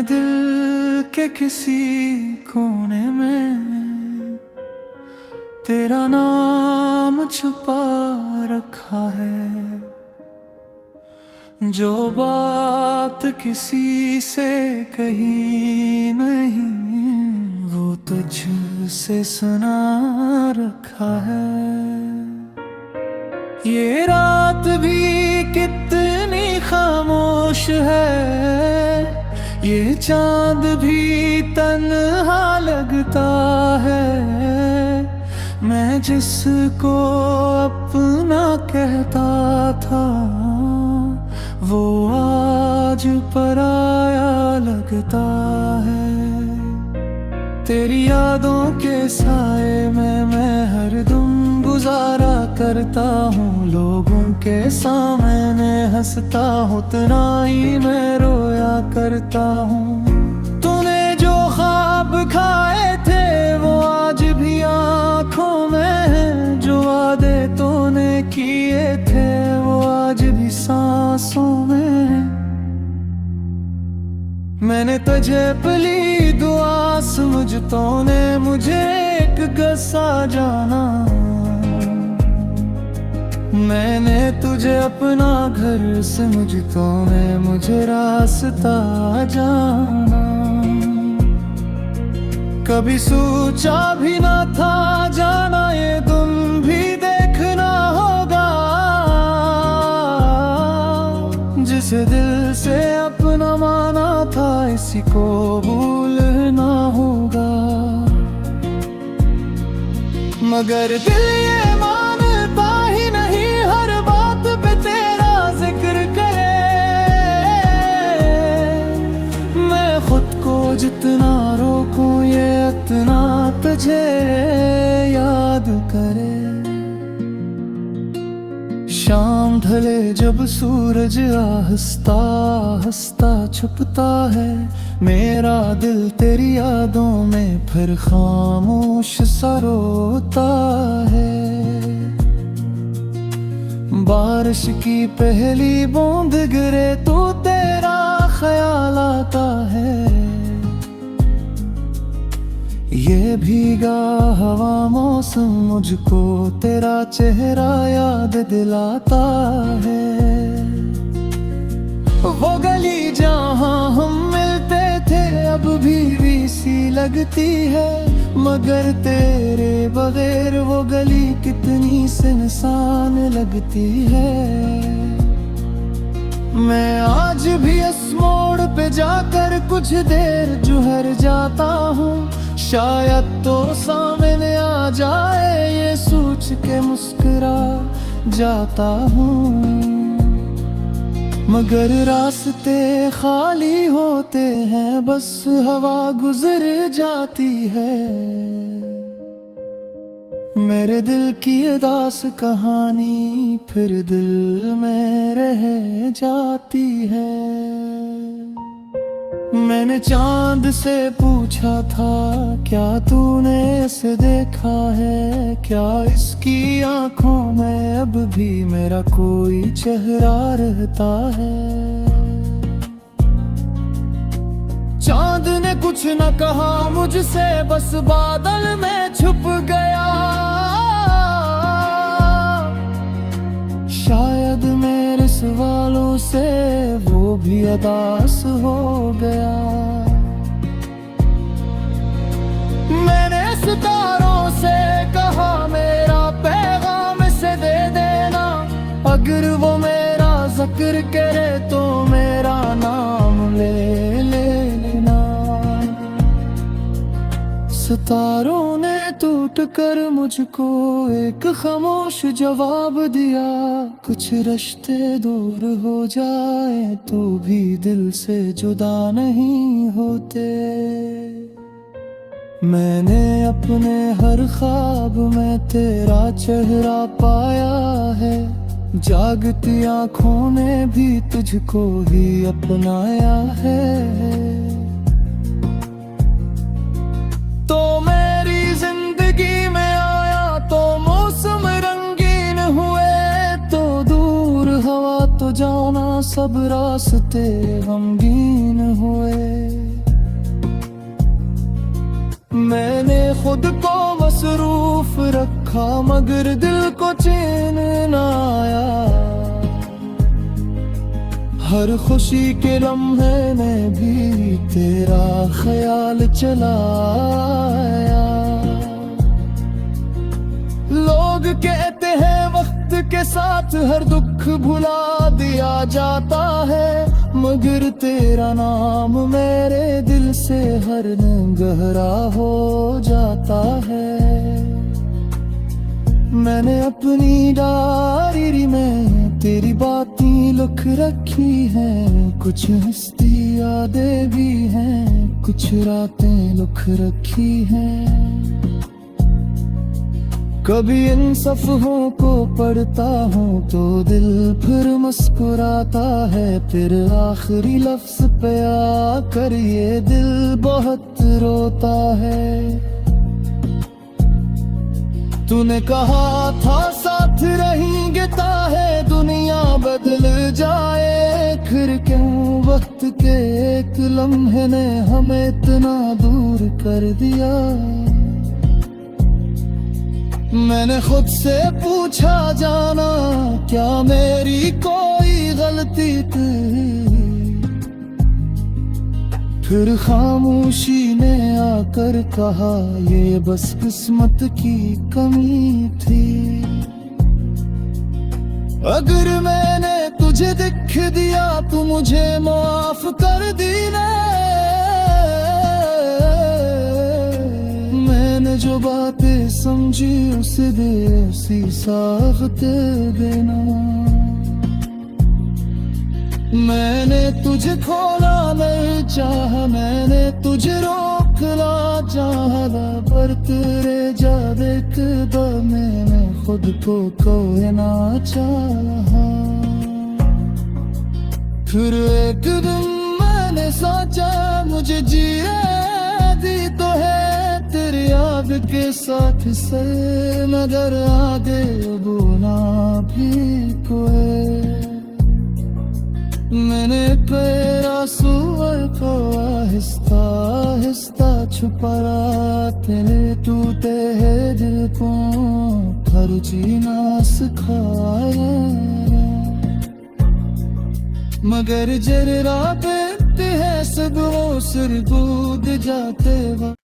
दिल के किसी कोने में तेरा नाम छुपा रखा है। जो बात किसी से कही नहीं वो तुझसे सुना रखा है। ये रात भी कितनी खामोश है, ये चांद भी तन्हा लगता है। मैं जिसको अपना कहता था वो आज पराया लगता है। तेरी यादों के साए में मैं हरदम गुजारा करता हूँ। लोगों के सामने हंसता हूँ, उतना ही मैं रोया करता हूँ। तूने जो ख्वाब खाए थे वो आज भी आँखों में है। जो वादे तूने किए थे वो आज भी सांसों में है। मैंने तुझे पली दुआ समझ तूने मुझे एक गस्सा जाना। मैंने तुझे अपना घर समझ तूने मुझे रास्ता जाना। कभी सोचा भी ना था जाना ये तुम भी देखना होगा। जिसे दिल से अपना माना था इसी को भूलना होगा। मगर दिल ये मानता ही नहीं हर बात पे तेरा जिक्र करे। मैं खुद को जितना रोकूं ये इतना तुझे याद करे। शाम ढले जब सूरज आहिस्ता आहिस्ता छुपता है, मेरा दिल तेरी यादों में फिर खामोश सा रोता है। बारिश की पहली बूंद गिरे तो तेरा ख्याल आता है। ये भीगा हवा मौसम मुझको तेरा चेहरा याद दिलाता है। वो गली जहाँ हम मिलते थे अब भी सी लगती है। मगर तेरे बगैर वो गली कितनी सुनसान लगती है। मैं आज भी इस मोड़ पे जाकर कुछ देर जुहर जाता हूँ। शायद तो सामने आ जाए ये सोच के मुस्कुरा जाता हूँ। मगर रास्ते खाली होते हैं, बस हवा गुजर जाती है। मेरे दिल की उदास कहानी फिर दिल में रह जाती है। मैंने चांद से पूछा था क्या तूने इसे देखा है। क्या इसकी आंखों में अब भी मेरा कोई चेहरा रहता है। चांद ने कुछ न कहा मुझसे, बस बादल में छुप गया। शायद मेरे सवालों से वो भी उदास हो गया। मैंने सितारों से कहा मेरा पैगाम से दे देना। अगर वो मेरा जिक्र करे तो मेरा नाम ले लेना। सितारों ने टूट कर मुझको एक खामोश जवाब दिया। कुछ रिश्ते दूर हो जाए तो भी दिल से जुदा नहीं होते। मैंने अपने हर ख्वाब में तेरा चेहरा पाया है। जागती आँखों ने भी तुझको ही अपनाया है। तो मेरी जिंदगी में आया तो मौसम रंगीन हुए, तो दूर हवा तो जाना सब रास्ते गमगीन हुए। मैंने खुद को मसरूफ रखा मगर दिल को चैन न आया। हर खुशी के लम्हे में भी तेरा ख्याल चलाया। लोग कहते हैं वक्त के साथ हर दुख भुला दिया जाता है, मगर तेरा नाम मेरे दिल से हर दिन गहरा हो जाता है। मैंने अपनी डायरी में तेरी बातें लिख रखी हैं, कुछ हंसती यादें भी हैं, कुछ रातें लिख रखी हैं। कभी इन सफ़हों को पढ़ता हूँ तो दिल फिर मुस्कुराता है, फिर आखिरी लफ्ज़ पे आकर ये दिल बहुत रोता है। तूने कहा था साथ रहेंगे ताहे दुनिया बदल जाए, फिर क्यों वक्त के एक लम्हे ने हमें इतना दूर कर दिया। मैंने खुद से पूछा जाना क्या मेरी कोई गलती थी, फिर खामोशी ने आकर कहा ये बस किस्मत की कमी थी। अगर मैंने तुझे दिख दिया तो मुझे माफ कर देना। मैंने जो बातें समझी उसे दे उसी साख्त देना। मैंने तुझे खोला नहीं चाहा, मैंने तुझे रोकना चाहा, पर तेरे जादे कदम मैंने खुद को खोना चाहा। फिर एक दिन मैंने सोचा मुझे जीने दी तो है तेरी याद के साथ से, मगर आगे बोला भी कोई। मैंने तेरा सुअर को आहिस्ता आहिस्ता छुपा तेरे टूटे हैं दिल को हर जीना सिखाया, मगर जरा देखते हैं सब वो सिर कूद जाते वक्त।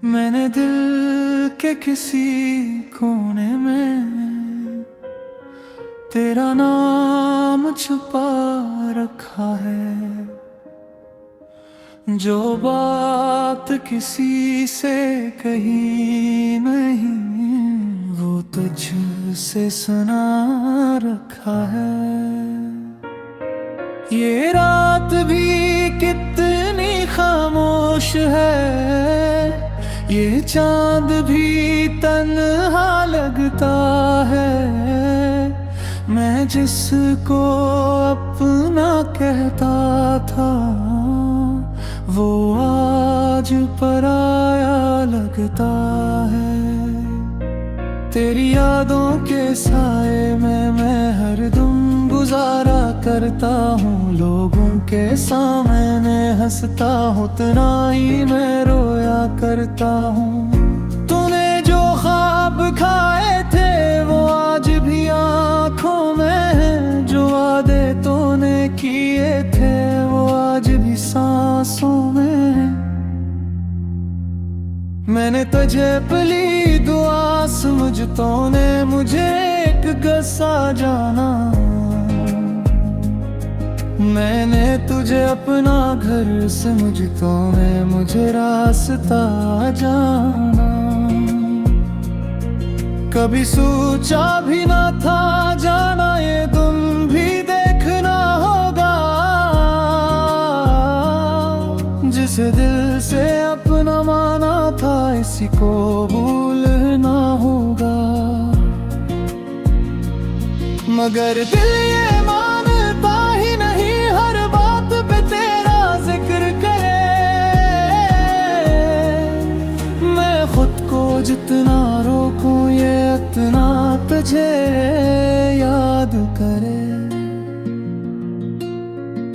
मैंने दिल के किसी कोने में तेरा नाम छुपा रखा है, जो बात किसी से कही नहीं वो तुझ से सुना रखा है। ये रात भी कितनी खामोश है, ये चांद भी तन्हा लगता है। मैं जिसको अपना कहता था वो आज पराया लगता है। तेरी यादों के साए में मैं हरदम गुजारा करता हूँ, लोगों के सामने हंसता हूँ, उतना ही मैं रोया करता हूँ। तूने जो ख्वाब खाए थे वो आज भी आँखों में है, जो वादे तूने किए थे वो आज भी सांसों में है। मैंने तुझे पली दुआ समझ तूने मुझे एक गस्सा जाना, मैंने तुझे अपना घर समझ तूने मुझे रास्ता जाना। कभी सोचा भी ना था जाना ये तुम भी देखना होगा, जिसे दिल से अपना माना था इसी को भूलना होगा। मगर दिल ये मानता ही नहीं हर बात पे तेरा जिक्र करे। मैं खुद को जितना रोकूं ये तुझे याद करे।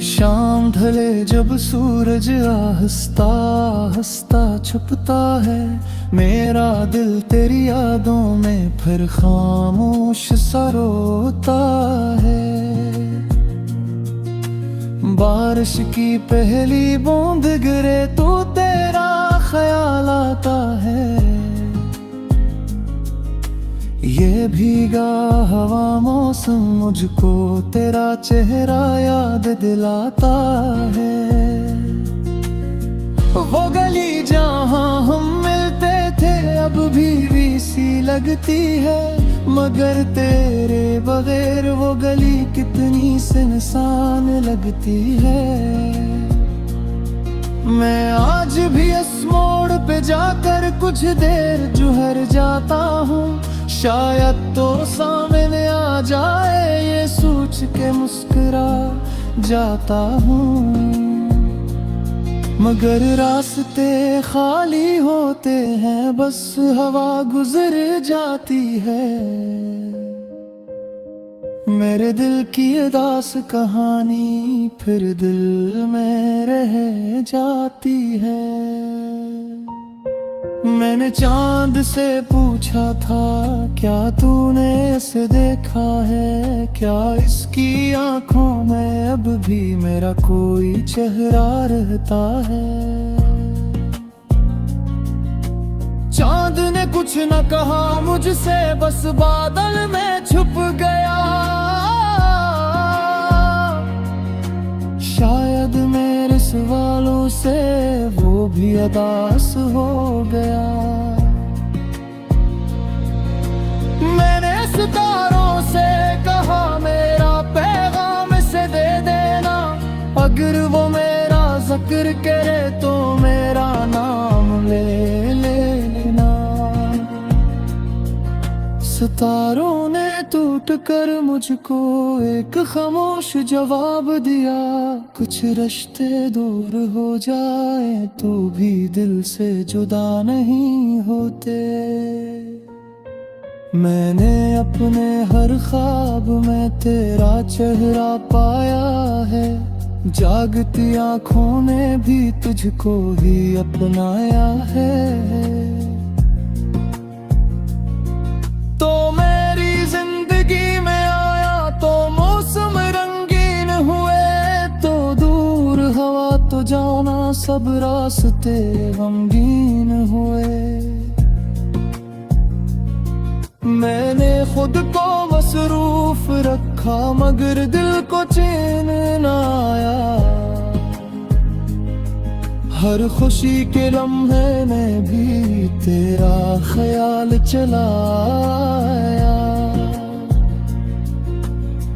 शाम ढले जब सूरज आहिस्ता आहिस्ता छुपता है, मेरा दिल तेरी यादों में फिर खामोश सा रोता है। बारिश की पहली बूंद गिरे तो तेरा ख्याल आता है। ये भीगा हवा मौसम मुझको तेरा चेहरा याद दिलाता है। वो गली जहाँ हम मिलते थे अब भी सी लगती है, मगर तेरे बगैर वो गली कितनी सुनसान लगती है। मैं आज भी इस मोड़ पे जाकर कुछ देर जुहर जाता हूँ, शायद तो सामने आ जाए ये सोच के मुस्कुरा जाता हूँ। मगर रास्ते खाली होते हैं, बस हवा गुजर जाती है। मेरे दिल की उदास कहानी फिर दिल में रह जाती है। मैंने चांद से पूछा था, क्या तूने इसे देखा है? क्या इसकी आंखों में अब भी मेरा कोई चेहरा रहता है? चांद ने कुछ न कहा मुझसे, बस बादल में छुप गया। शायद मेरे सवालों से वो भी उदास हो गया। मैंने सितारों से कहा मेरा पैगाम से दे देना, अगर वो मेरा जिक्र करे तो मेरा नाम ले लेना। सितारों ने टूट कर मुझको एक खामोश जवाब दिया, कुछ रिश्ते दूर हो जाए तो भी दिल से जुदा नहीं होते। मैंने अपने हर ख्वाब में तेरा चेहरा पाया है, जागती आँखों ने भी तुझको ही अपनाया है। तो मेरी जिंदगी में आया तो मौसम रंगीन हुए, तो दूर हवा तो जाना सब रास्ते गमगीन हुए। मैंने खुद को मसरूफ रखा मगर दिल को चैन न आया। हर खुशी के लम्हे में भी तेरा ख्याल चलाया।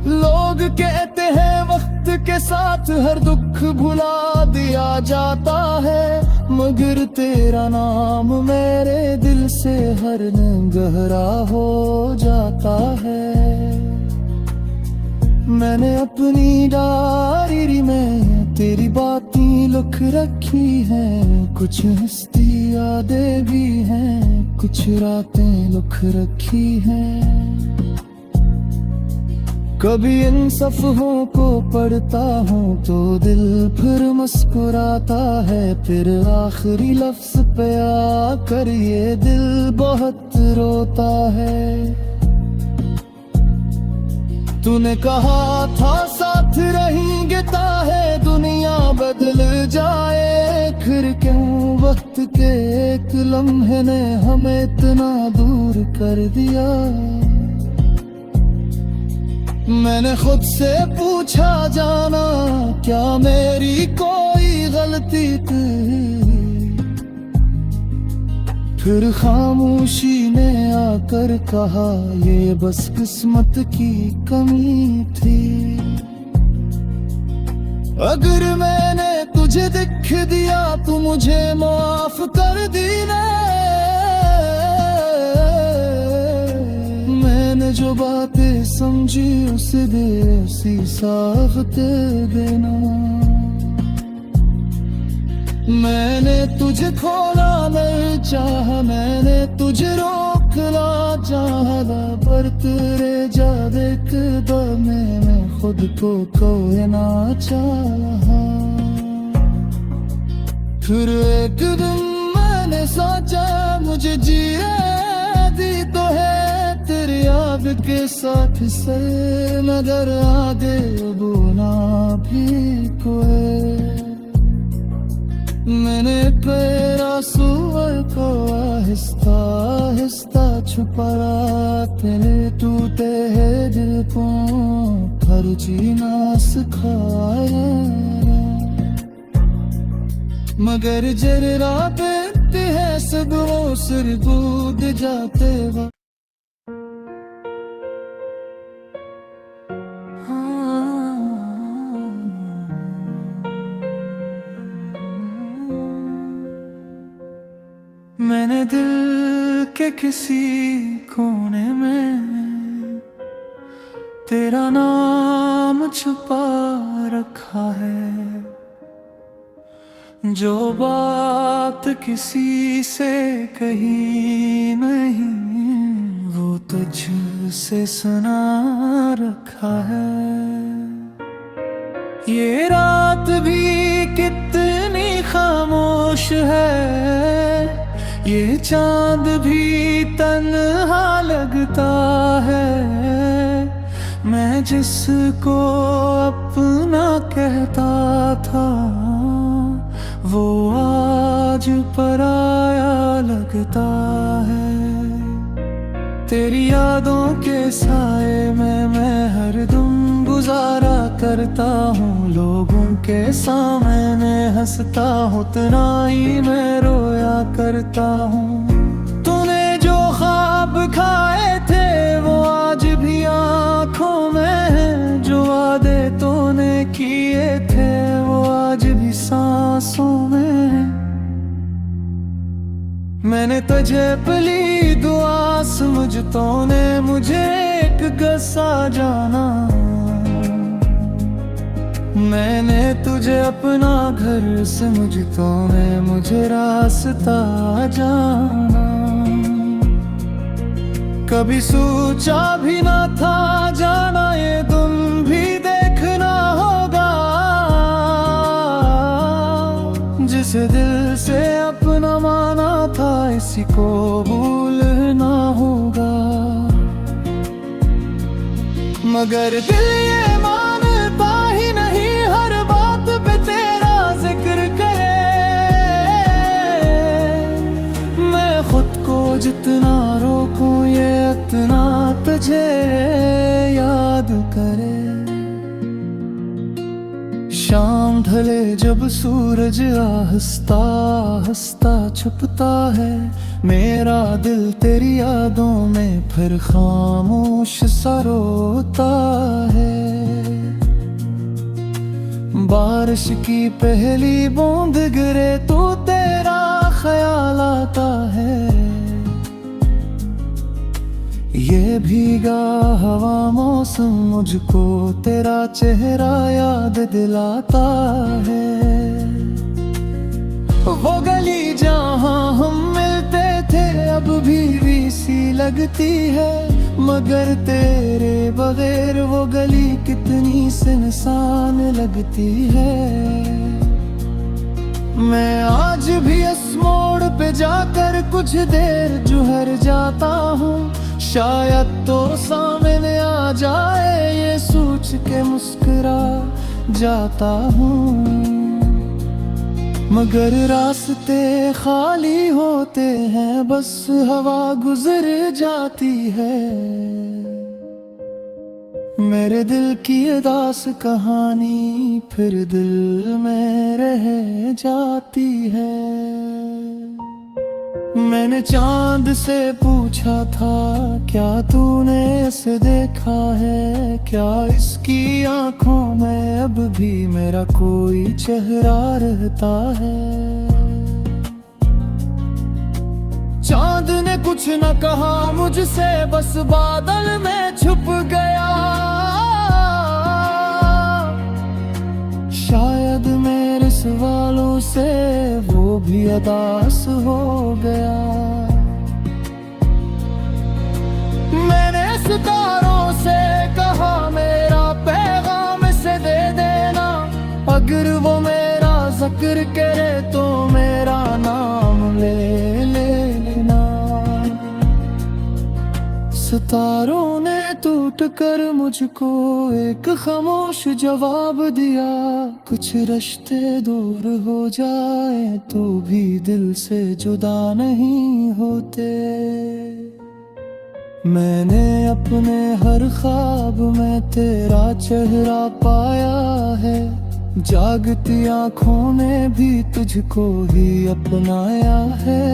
लोग कहते हैं वक्त के साथ हर दुख भुला दिया जाता है, मगर तेरा नाम मेरे दिल से हर दिन गहरा हो जाता है। मैंने अपनी डायरी में तेरी बातें लिख रखी हैं, कुछ हंसती यादें भी हैं, कुछ रातें लिख रखी हैं। कभी इन सफ़हों को पढ़ता हूँ तो दिल फिर मुस्कुराता है, फिर आखिरी लफ्ज़ पे आकर ये दिल बहुत रोता है। तूने कहा था साथ रहेंगे ताहे दुनिया बदल जाए, फिर क्यों वक्त के एक लम्हे ने हमें इतना दूर कर दिया। मैंने खुद से पूछा जाना क्या मेरी कोई गलती थी, फिर खामोशी ने आकर कहा ये बस किस्मत की कमी थी। अगर मैंने तुझे दिख दिया तो मुझे माफ कर देना। मैंने जो बातें समझी उसे उसी साफ कर देना। मैंने तुझे खोना नहीं चाहा, मैंने तुझे रोक खिला चाहला पर तेरे जाद कदमे में खुद को खोना चाहा। फिर एक दिन मैंने सोचा मुझे जीने दी तो है तेरी याद के साथ से, मगर आगे बुना भी कोई। मैंने तेरा सुअर को आहिस्ता आहिस्ता छुपाया, तेरे टूटे हैं दिल को हर जीना सिखाया। मगर जरा बेटी है सब वो सिर कूद जाते वक्त। मैंने दिल के किसी कोने में तेरा नाम छुपा रखा है, जो बात किसी से कही नहीं वो तुझसे सुना रखा है। ये रात भी कितनी खामोश है, ये चांद भी तन्हा लगता है। मैं जिसको अपना कहता था वो आज पराया लगता है। तेरी यादों के साए में मैं हरदम गुजारा करता हूँ, लोगों के सामने हंसता हूँ, उतना ही मैं रोया करता हूँ। तूने जो ख्वाब खाए थे वो आज भी आँखों में है, जो वादे तूने किए थे वो आज भी सांसों में है। मैंने तुझे पली दुआ समझ तूने मुझे एक गस्सा जाना, मैंने तुझे अपना घर समझ तूने मुझे रास्ता जाना। कभी सोचा भी ना था जाना ये तुम भी देखना होगा, जिसे दिल से अपना माना था इसी को भूलना होगा। मगर दिल ये मानता ही नहीं हर बात पे तेरा जिक्र करे। मैं खुद को जितना रोकूं ये इतना तुझे याद करे। शाम ढले जब सूरज आहिस्ता आहिस्ता छुपता है, मेरा दिल तेरी यादों में फिर खामोश सा रोता है। बारिश की पहली बूंद गिरे तो तेरा ख्याल आता है, ये भीगा हवा मौसम मुझको तेरा चेहरा याद दिलाता है। वो गली जहाँ हम मिलते थे अब भी सी लगती है, मगर तेरे बगैर वो गली कितनी सुनसान लगती है। मैं आज भी इस मोड़ पे जाकर कुछ देर जुहर जाता हूँ, शायद तो सामने आ जाए ये सोच के मुस्कुरा जाता हूँ। मगर रास्ते खाली होते हैं बस हवा गुजर जाती है। मेरे दिल की उदास कहानी फिर दिल में रह जाती है। मैंने चांद से पूछा था क्या तूने इसे देखा है, क्या इसकी आंखों में अब भी मेरा कोई चेहरा रहता है। चांद ने कुछ न कहा मुझसे बस बादल में छुप गया, शायद मेरे सवालों से वो भी उदास हो गया। सितारों से कहा मेरा पैगाम से दे देना, अगर वो मेरा जिक्र करे तो मेरा नाम ले लेना। सितारों ने टूट कर मुझको एक खामोश जवाब दिया, कुछ रिश्ते दूर हो जाए तो भी दिल से जुदा नहीं होते। मैंने अपने हर ख्वाब में तेरा चेहरा पाया है, जागती आँखों ने भी तुझको ही अपनाया है।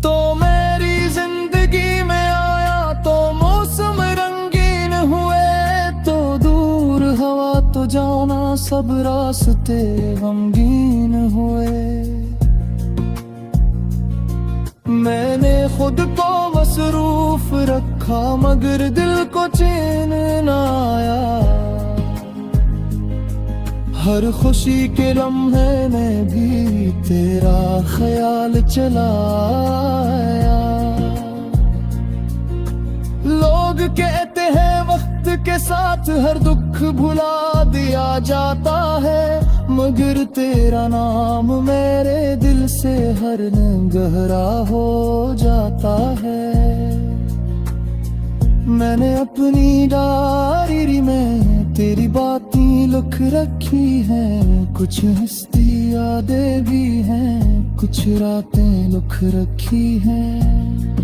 तो मेरी जिंदगी में आया तो मौसम रंगीन हुए, तो दूर हवा तो जाना सब रास्ते गमगीन हुए। मैंने खुद को मसरूफ रखा मगर दिल को चैन न आया, हर खुशी के लम्हे में भी तेरा ख्याल चलाया। लोग कहते हैं वक्त के साथ हर दुख भुला दिया जाता है, मगर तेरा नाम मेरे दिल से हर गहरा हो जाता है। मैंने अपनी डायरी में तेरी बातें लिख रखी हैं, कुछ हंसती यादें भी हैं, कुछ रातें लिख रखी हैं।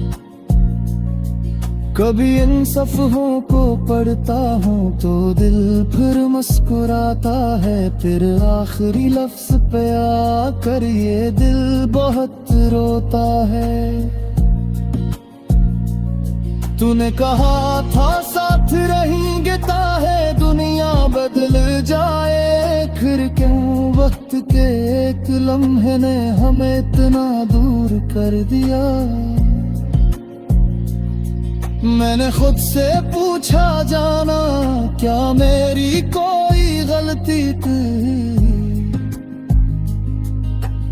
कभी इन सफ़हों को पढ़ता हूँ तो दिल फिर मुस्कुराता है, फिर आखिरी लफ्ज़ पे आकर ये दिल बहुत रोता है। तूने कहा था साथ रहेंगे ताहे दुनिया बदल जाए, फिर क्यों वक्त के एक लम्हे ने हमें इतना दूर कर दिया। मैंने खुद से पूछा जाना क्या मेरी कोई गलती थी,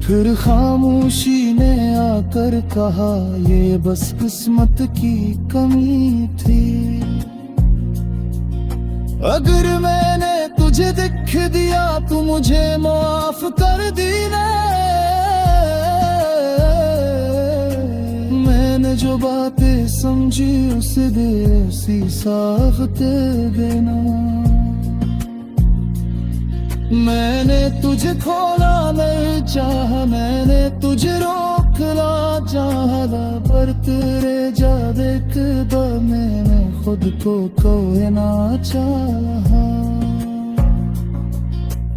फिर खामोशी ने आकर कहा ये बस किस्मत की कमी थी। अगर मैंने तुझे दिख दिया तो मुझे माफ कर देना, मैंने जो बातें समझी उसे ऐसी साख्त देना। मैंने तुझे खोला नहीं चाहा, मैंने तुझे रोकना चाहा, पर तेरे जाद एकदम मैंने खुद को खोना चाहा।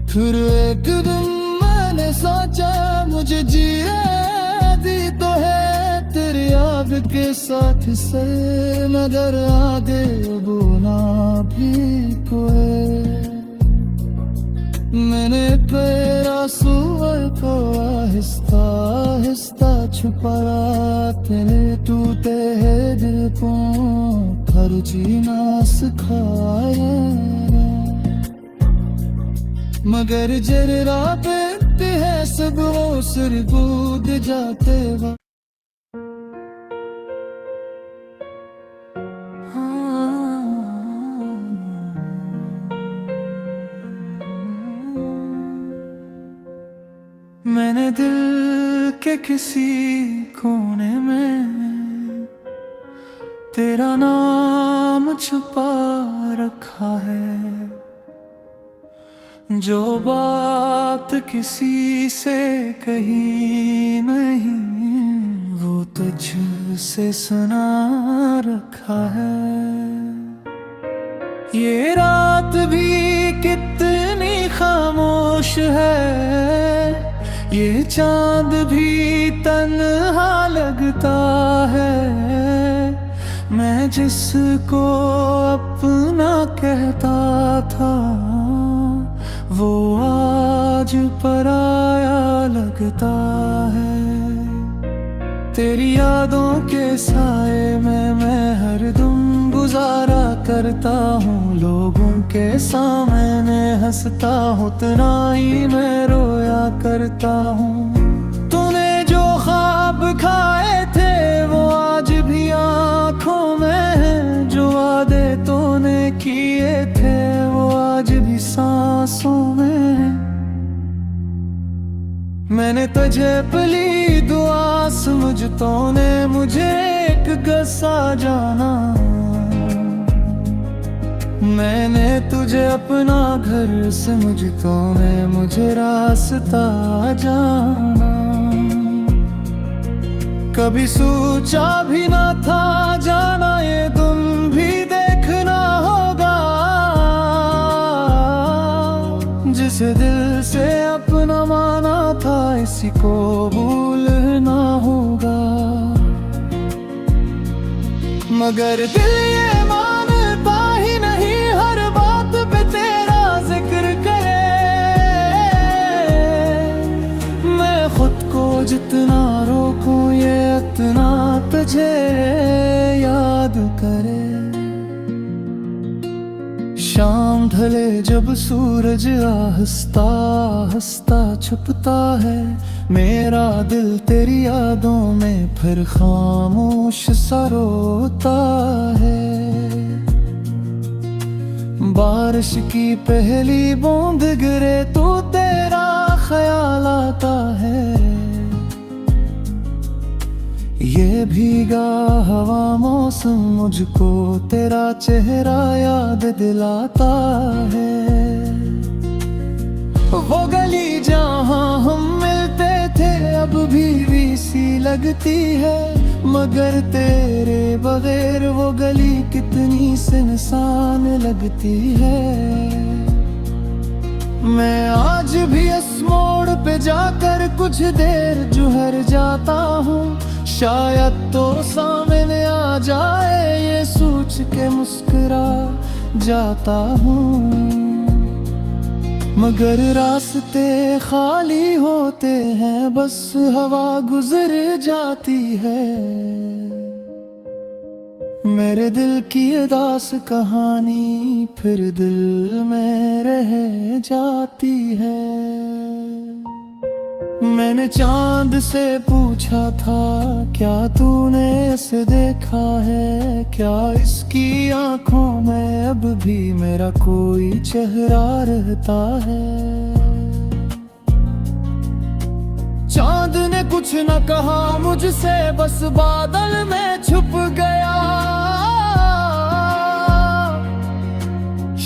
फिर एक दिन मैंने सोचा मुझे जिए दी तो है तेरी याद के साथ से, मगर आगे बोना भी कोई। मैंने तेरा सुअर को आहिस्ता आहिस्ता छुपाया, तेरे टूटे हैं दिल को हर जीना सिखाया। मगर जरा बेटे है सब वो सिर कूद जाते वक्त। मैंने दिल के किसी कोने में तेरा नाम छुपा रखा है, जो बात किसी से कही नहीं वो तुझसे सुना रखा है। ये रात भी कितनी खामोश है, ये चांद भी तन्हा लगता है। मैं जिसको अपना कहता था वो आज पराया लगता है। तेरी यादों के साए में मैं हरदम गुजारा करता हूँ, लोगों के सामने हंसता हूँ, उतना ही मैं रोया करता हूँ। तूने जो ख्वाब खाए थे वो आज मैंने तुझे पली दुआ समझ तो ने मुझे एक गस्सा जाना। मैंने तुझे अपना घर समझ तो ने मुझे रास्ता जाना। कभी सोचा भी ना था जाना ये तुम भी देखना होगा। जिसे दिल से अपना माना था इसी को भूलना होगा। मगर दिल ये मानता ही नहीं हर बात पे तेरा जिक्र करे। मैं खुद को जितना रोकूं ये इतना तुझे याद करे। शाम ढले जब सूरज आहिस्ता आहिस्ता छुपता है, मेरा दिल तेरी यादों में फिर खामोश सा रोता है। बारिश की पहली बूंद गिरे तो तेरा ख्याल आता है। ये भीगा हवा मौसम मुझको तेरा चेहरा याद दिलाता है। वो गली जहाँ हम मिलते थे अब भी सी लगती है, मगर तेरे बगैर वो गली कितनी सुनसान लगती है। मैं आज भी इस मोड़ पे जाकर कुछ देर जुहर जाता हूँ। शायद तो सामने आ जाए ये सोच के मुस्कुरा जाता हूँ। मगर रास्ते खाली होते हैं बस हवा गुजर जाती है। मेरे दिल की उदास कहानी फिर दिल में रह जाती है। मैंने चांद से पूछा था क्या तूने इसे देखा है, क्या इसकी आंखों में अब भी मेरा कोई चेहरा रहता है। चांद ने कुछ न कहा मुझसे बस बादल में छुप गया।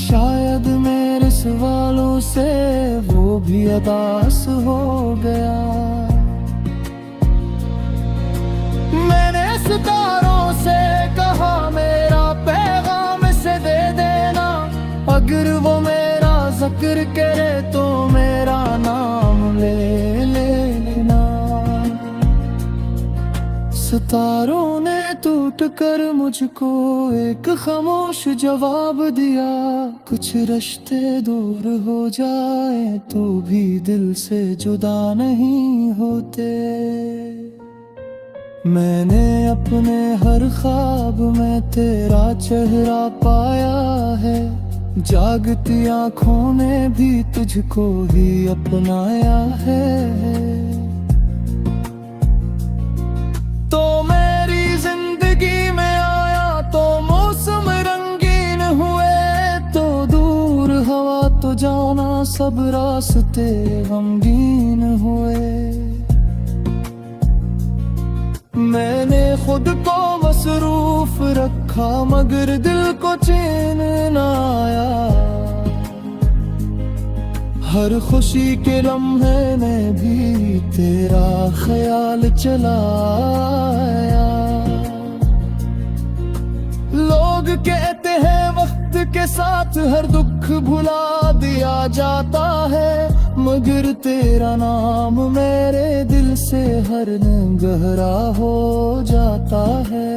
शायद मेरे सवालों से वो भी उदास हो गया। मैंने सितारों से कहा मेरा पैगाम से दे देना, अगर वो मेरा जिक्र करे तो मेरा नाम ले लेना। सितारों ने टूट कर मुझको एक खामोश जवाब दिया, कुछ रिश्ते दूर हो जाए तो भी दिल से जुदा नहीं होते। मैंने अपने हर ख्वाब में तेरा चेहरा पाया है, जागती आँखों ने भी तुझको ही अपनाया है। तो मेरी जिंदगी में आया तो मौसम रंगीन हुए, तो दूर हवा तो जाना सब रास्ते गमगीन हुए। मैंने खुद को मसरूफ रखा मगर दिल को चैन न आया। हर खुशी के लम्हे में भी तेरा ख्याल चलाया। लोग कहते हैं वक्त के साथ हर दुख भुला दिया जाता है, मगर तेरा नाम मेरे दिल से हर दिन गहरा हो जाता है।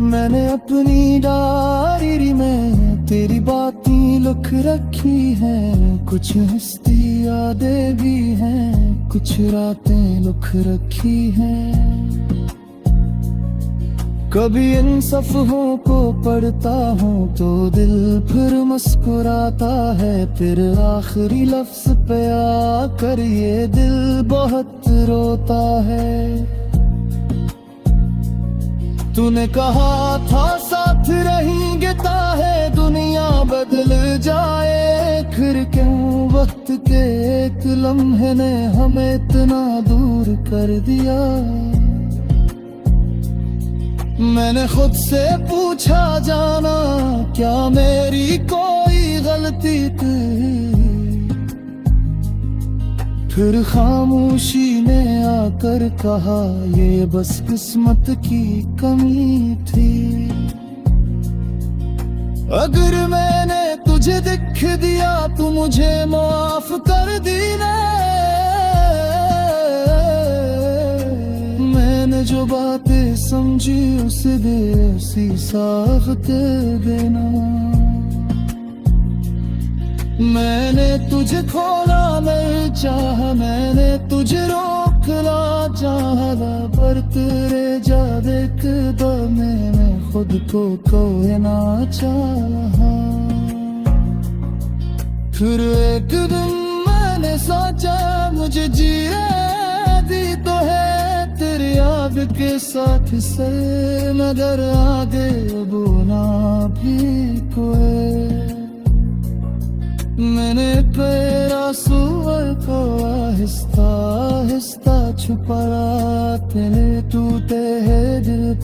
मैंने अपनी डायरी में तेरी बातें लिख रखी हैं, कुछ हंसती यादें भी हैं, कुछ रातें लिख रखी हैं। कभी इन सफ़हों को पढ़ता हूँ तो दिल फिर मुस्कुराता है, फिर आखिरी लफ्ज़ पे आकर ये दिल बहुत रोता है। तूने कहा था साथ रहेंगे ताहे दुनिया बदल जाए, फिर क्यों वक्त के एक लम्हे ने हमें इतना दूर कर दिया। मैंने खुद से पूछा, जाना क्या मेरी कोई गलती थी? फिर खामोशी ने आकर कहा, ये बस किस्मत की कमी थी। अगर मैंने तुझे दिख दिया तो मुझे माफ कर देना। मैंने जो बातें समझी उसे दे ऐसी साख्त देना। मैंने तुझे खोना नहीं चाहा, मैंने तुझे रोकना चाहा, पर तेरे जादे कदम मैंने खुद को खोना चाहा। फिर एक दिन मैंने सोचा, मुझे जीने दी तो है तेरी याद के साथ से, मगर आगे बोना भी कोई। मैंने तेरा सुअर को आहिस्ता आहिस्ता छुपाया, तेरे टूटे हैं दिल।